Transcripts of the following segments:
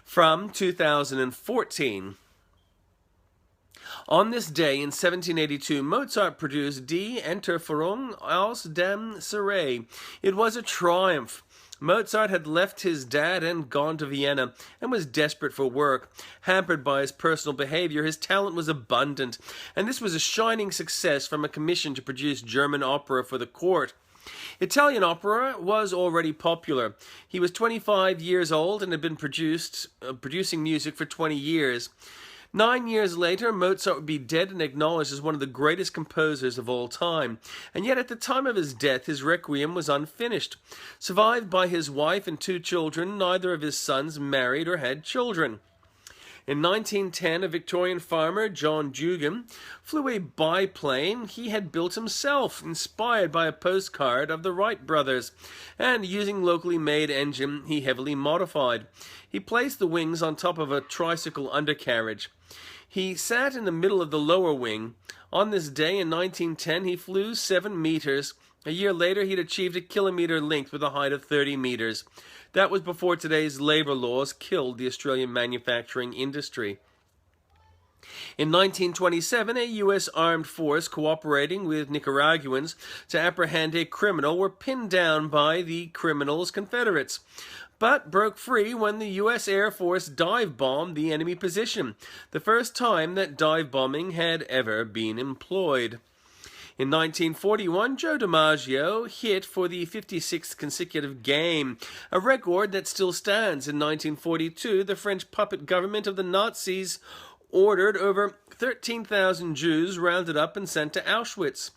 From 2014. On this day in 1782, Mozart produced Die Entführung aus dem Serail. It was a triumph. Mozart had left his dad and gone to Vienna and was desperate for work. Hampered by his personal behavior, his talent was abundant, and this was a shining success from a commission to produce German opera for the court. Italian opera was already popular. He was 25 years old and had been producing music for 20 years. 9 years later, Mozart would be dead and acknowledged as one of the greatest composers of all time. And yet at the time of his death, his Requiem was unfinished. Survived by his wife and 2 children, neither of his sons married or had children. In 1910, a Victorian farmer, John Dugan, flew a biplane he had built himself, inspired by a postcard of the Wright brothers, and using locally made engine he heavily modified. He placed the wings on top of a tricycle undercarriage. He sat in the middle of the lower wing. On this day in 1910, he flew 7 meters. A year later, he'd achieved a kilometer length with a height of 30 meters. That was before today's labor laws killed the Australian manufacturing industry. In 1927, a U.S. armed force cooperating with Nicaraguans to apprehend a criminal were pinned down by the criminal's Confederates, but broke free when the U.S. Air Force dive-bombed the enemy position, the first time that dive bombing had ever been employed. In 1941, Joe DiMaggio hit for the 56th consecutive game, a record that still stands. In 1942, the French puppet government of the Nazis ordered over 13,000 Jews rounded up and sent to Auschwitz.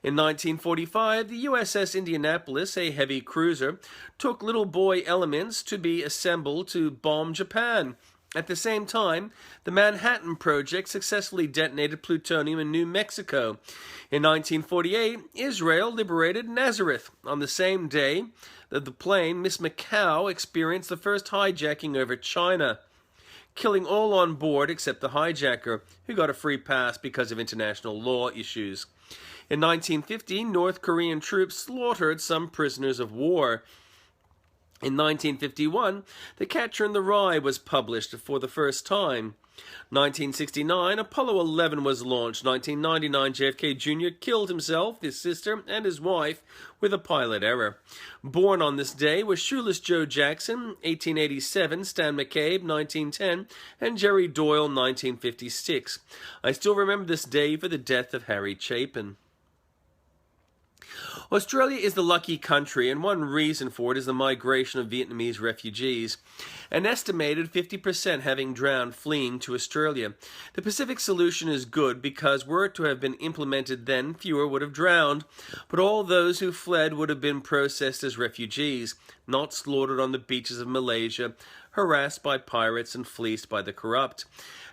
In 1945, the USS Indianapolis, a heavy cruiser, took little boy elements to be assembled to bomb Japan. At the same time, the Manhattan Project successfully detonated plutonium in New Mexico. In 1948, Israel liberated Nazareth. On the same day, the plane Miss Macau experienced the first hijacking over China, killing all on board except the hijacker, who got a free pass because of international law issues. In 1950, North Korean troops slaughtered some prisoners of war. In 1951, The Catcher in the Rye was published for the first time. 1969, Apollo 11 was launched. 1999, JFK Jr. killed himself, his sister, and his wife with a pilot error. Born on this day was Shoeless Joe Jackson, 1887, Stan McCabe, 1910, and Jerry Doyle, 1956. I still remember this day for the death of Harry Chapin. Australia is the lucky country, and one reason for it is the migration of Vietnamese refugees. An estimated 50% having drowned fleeing to Australia. The Pacific solution is good because were it to have been implemented then, fewer would have drowned, but all those who fled would have been processed as refugees, not slaughtered on the beaches of Malaysia, harassed by pirates and fleeced by the corrupt,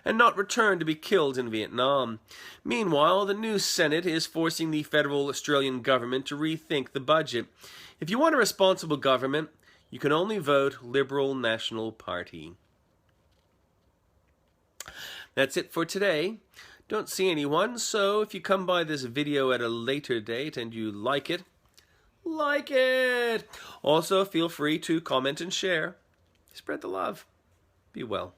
and not returned to be killed in Vietnam. Meanwhile, the new Senate is forcing the federal Australian government to rethink the budget. If you want a responsible government, you can only vote Liberal National Party. That's it for today. Don't see anyone, so if you come by this video at a later date and you like it, like it! Also, feel free to comment and share. Spread the love. Be well.